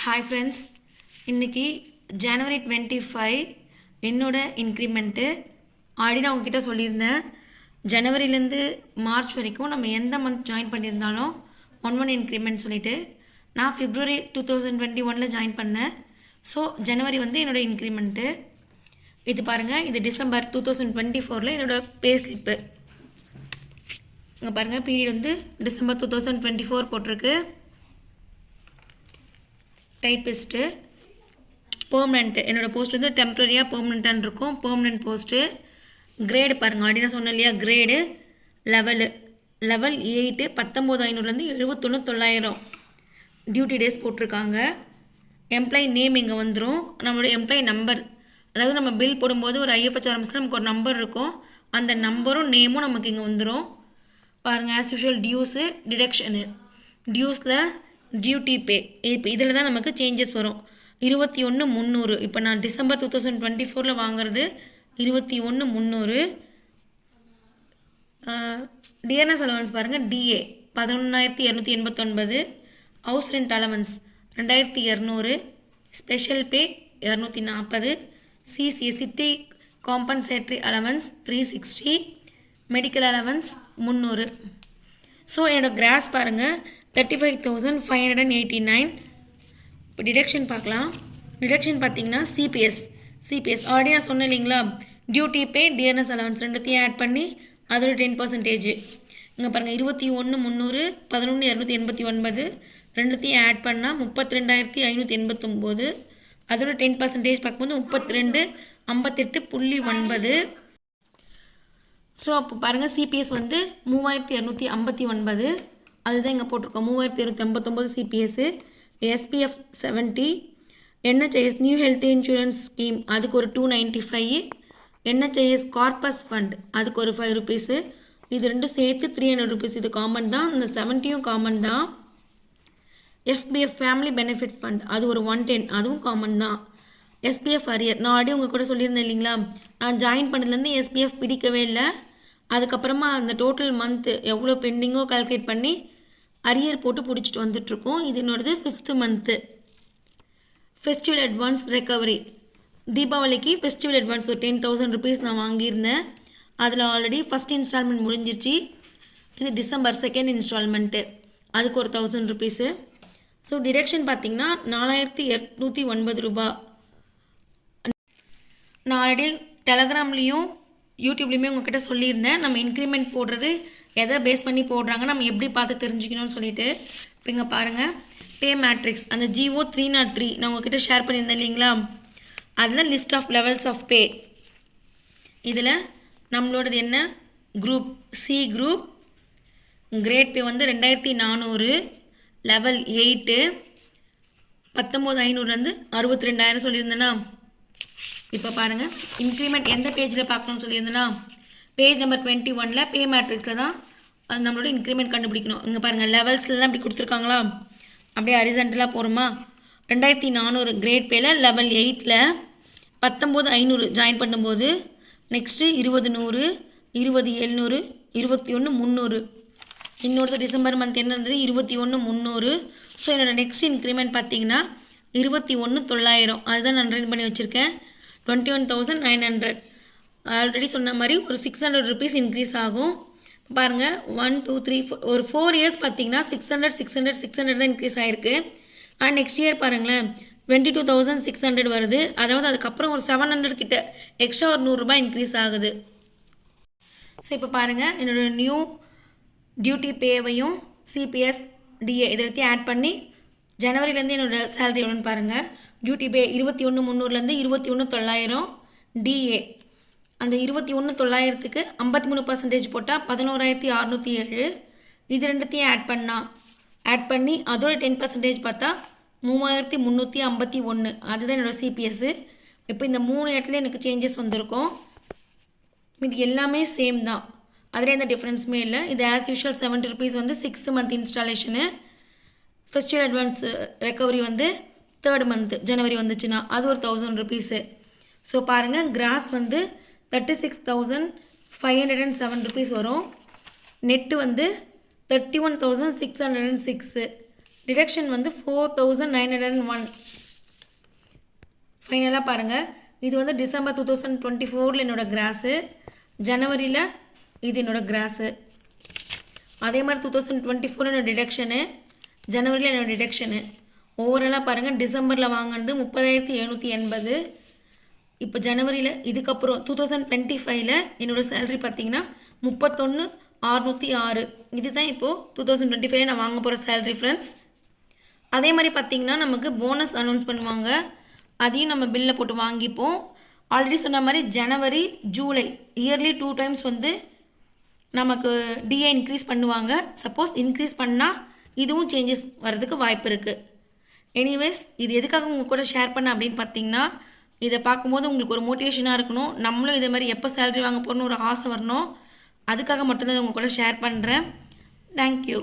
Hi friends, இன்னைக்கு January 25 என்னோட increment already நான் உங்ககிட்ட சொல்லியிருந்தேன். ஜனவரிலேருந்து மார்ச் வரைக்கும் நம்ம எந்த மந்த் ஜாயின் பண்ணியிருந்தாலும் ஒன் இன்க்ரிமெண்ட் சொல்லிவிட்டு நான் February 2021 ஜாயின் பண்ணேன். ஸோ ஜனவரி வந்து என்னோட இன்க்ரிமெண்ட்டு. இது பாருங்கள், இது டிசம்பர் 2024 என்னோட பே ஸ்லிப்பு. இங்கே பாருங்கள், பீரியட் வந்து டிசம்பர் 2024 போட்டிருக்கு. டைப்பிஸ்ட்டு, பெர்மனெண்ட்டு, என்னோடய போஸ்ட் வந்து டெம்ப்ரரியாக பெர்மனெண்ட்டான்னு இருக்கும். Permanent post. கிரேடு பாருங்கள், அப்படின்னு சொன்னேன் இல்லையா, கிரேடு லெவல் 8 19,500 71,900 டியூட்டி டேஸ் போட்டிருக்காங்க. எம்ப்ளாயி நேம் இங்கே வந்துடும். நம்மளோட எம்ப்ளாயி நம்பர், அதாவது நம்ம பில் போடும்போது ஒரு IFHRMஸில் நமக்கு ஒரு நம்பர் இருக்கும், அந்த நம்பரும் நேமும் நமக்கு இங்கே வந்துடும். பாருங்கள், ஆஸ் யூஷுவல் டியூஸு, டிடக்ஷனு. டியூஸில் டியூட்டி பே, இப்போ இதில் தான் நமக்கு சேஞ்சஸ் வரும். 21,300. இப்போ நான் டிசம்பர் 2024 வாங்குறது 21,300. டியர்னஸ் அலவன்ஸ் பாருங்கள், DA 11,289. House rent allowance 2,200. Special pay 240. CC city compensatory allowance 360. Medical allowance 300. So என்னோடய கிராஸ் பாருங்கள் 35,589. இப்போ டிடக்ஷன் பார்க்கலாம். டிடக்ஷன் பார்த்தீங்கன்னா சிபிஎஸ் ஆல்ரெடி நான் சொன்னேன் இல்லைங்களா, டியூட்டி பே, டியர்னஸ் அலவன்ஸ் ரெண்டுத்தையும் ஆட் பண்ணி அதோட 10%. இங்கே பாருங்கள், 21,300 11,289 ரெண்டுத்தையும் ஆட் பண்ணால் 32,589. அதோட 10% பார்க்கும்போது 32,58.9. ஸோ அப்போ பாருங்கள், சிபிஎஸ் வந்து 3,259. அதுதான் இங்கே போட்டிருக்கோம். 3,259 சிபிஎஸ்ஸு. SPF 70. NHIS new health insurance scheme, அதுக்கு ஒரு 295. NHIS கார்பஸ் ஃபண்ட், அதுக்கு ஒரு 5 rupees. இது ரெண்டும் சேர்த்து 300 rupees. இது காமன் தான். இந்த 70யும் காமன் தான். FBF ஃபேமிலி பெனிஃபிட் ஃபண்ட், அது ஒரு 110, அதுவும் காமன் தான். SPF அரியர், நான் ஆல்ரெடி உங்கள் கூட சொல்லியிருந்தேன் இல்லைங்களா, நான் ஜாயின் பண்ணதுலேருந்து SPF பிடிக்கவே இல்லை. அதுக்கப்புறமா அந்த டோட்டல் மந்த்து எவ்வளோ பெண்டிங்கோ கால்குலேட் பண்ணி அரியர் போட்டு பிடிச்சிட்டு வந்துட்ருக்கோம். இது என்னோடது 5th month. Festival advance recovery, தீபாவளிக்கு ஃபெஸ்டிவல் அட்வான்ஸ் ஒரு 10,000 rupees நான் வாங்கியிருந்தேன். அதில் ஆல்ரெடி ஃபஸ்ட் இன்ஸ்டால்மெண்ட் முடிஞ்சிருச்சு. இது டிசம்பர் 2nd இன்ஸ்டால்மெண்ட்டு, அதுக்கு ஒரு 1,000 rupees. ஸோ டிடக்ஷன் பார்த்திங்கன்னா 4,809 ரூபா. நான் ஆல்ரெடி டெலகிராம்லேயும் யூடியூப்லேயுமே உங்கள்கிட்ட சொல்லியிருந்தேன், நம்ம இன்க்ரிமெண்ட் போடுறது எதை பேஸ் பண்ணி போடுறாங்க, நம்ம எப்படி பார்த்து தெரிஞ்சுக்கணும்னு சொல்லிட்டு. இப்போ இங்கே பாருங்கள், பே மேட்ரிக்ஸ், அந்த GO 303 நான் உங்கள்கிட்ட ஷேர் பண்ணியிருந்தேன் இல்லைங்களா, அதில் list of levels of pay. இதில் நம்மளோடது என்ன குரூப், சி குரூப். கிரேட் பே வந்து 2,400. லெவல் 8 19,500 62,000 சொல்லியிருந்தேன்னா. இப்போ பாருங்கள், இன்க்ரிமெண்ட் எந்த பேஜில் பார்க்கணும்னு சொல்லியிருந்தேன்னா, பேஜ் நம்பர் 21 பே மேட்ரிக்ஸில் தான் அது நம்மளோட இன்க்ரிமெண்ட் கண்டுபிடிக்கணும். இங்கே பாருங்கள், லெவல்ஸில் தான் இப்படி கொடுத்துருக்காங்களா, அப்படியே ஹரிசாண்டலாக போகிறோமா. 2,400 கிரேட் பேயில் லெவல் 8 19,500 ஜாயின் பண்ணும்போது நெக்ஸ்ட்டு 20,100 20,700 21,300. இன்னொரு டிசம்பர் மந்த் என்ன இருந்தது, 21,300. ஸோ என்னோடய நெக்ஸ்ட் இன்க்ரிமெண்ட் பார்த்தீங்கன்னா 21,900. அதுதான் நான் ரன் பண்ணி வச்சுருக்கேன். 21,900. ஆல்ரெடி சொன்ன மாதிரி ஒரு 600 rupees இன்க்ரீஸ் ஆகும். பாருங்கள், 1 2 3 4 ஒரு 4 years பார்த்தீங்கன்னா 600 தான் இன்க்ரீஸ் ஆகிருக்கு. அண்ட் நெக்ஸ்ட் இயர் பாருங்களேன் 22,600 வருது. அதாவது அதுக்கப்புறம் ஒரு 700 கிட்ட எக்ஸ்ட்ரா ஒரு 100 ரூபாய் இன்க்ரீஸ் ஆகுது. ஸோ இப்போ பாருங்கள், என்னோடய நியூ டியூட்டி பேவையும் சிபிஎஸ் DA இதெல்லாத்தையும் ஆட் பண்ணி ஜனவரிலேருந்து என்னோடய சேலரி எவ்வளோன்னு பாருங்கள். டியூட்டி பே 21,300 21,900. DA அந்த 21,900க்கு 53% போட்டால் 11,607. இது ரெண்டுத்தையும் ஆட் பண்ணி அதோட 10% பார்த்தா 3,351. அதுதான் என்னோடய சிபிஎஸ்ஸு. இப்போ இந்த 3 இடத்துல எனக்கு சேஞ்சஸ் வந்திருக்கும். இது எல்லாமே சேம் தான், அதில் எந்த டிஃப்ரென்ஸுமே இல்லை. இது ஆஸ் யூஷுவல் 70 rupees வந்து 6th month installation. Festival advance recovery வந்து 3rd மந்த் ஜனவரி வந்துச்சுன்னா அது ஒரு 1,000 rupees. ஸோ பாருங்கள், கிராஸ் வந்து 36,507 rupees வரும். நெட்டு வந்து 31,606. டிடக்ஷன் வந்து 4901. ஃபைனலாக பாருங்கள், இது வந்து டிசம்பர் 2024 என்னோடய கிராஸு, ஜனவரியில் இது என்னோடய கிராஸு. அதே மாதிரி 2024 என்னோடய டிடக்ஷனு, ஜனவரியில் என்னோடய டிடக்ஷனு. ஓவராலாக பாருங்கள், டிசம்பரில் வாங்கினது 30,780. இப்போ ஜனவரியில் இதுக்கப்புறம் 2025 என்னோடய சேலரி பார்த்தீங்கன்னா 31,606. இதுதான் இப்போது 2025 நான் வாங்க போகிற சேலரி ஃப்ரெண்ட்ஸ். அதே மாதிரி பார்த்திங்கன்னா நமக்கு போனஸ் அனௌன்ஸ் பண்ணுவாங்க, அதையும் நம்ம பில்லில் போட்டு வாங்கிப்போம். ஆல்ரெடி சொன்ன மாதிரி ஜனவரி ஜூலை இயர்லி 2 டைம்ஸ் வந்து நமக்கு டிஏ இன்க்ரீஸ் பண்ணுவாங்க. சப்போஸ் இன்க்ரீஸ் பண்ணால் இதுவும் சேஞ்சஸ் வர்றதுக்கு வாய்ப்பு இருக்குது. எனிவேஸ், இது எதுக்காக உங்கள் கூட ஷேர் பண்ண அப்படின்னு பார்த்தீங்கன்னா, இதை பார்க்கும்போது உங்களுக்கு ஒரு மோட்டிவேஷனாக இருக்கணும், நம்மளும் இதே மாதிரி எப்போ சேலரி வாங்க போகிறோன்னு ஒரு ஆசை வரணும். அதுக்காக மட்டும்தான் உங்கள் கூட ஷேர் பண்ணுறேன். தேங்க்யூ.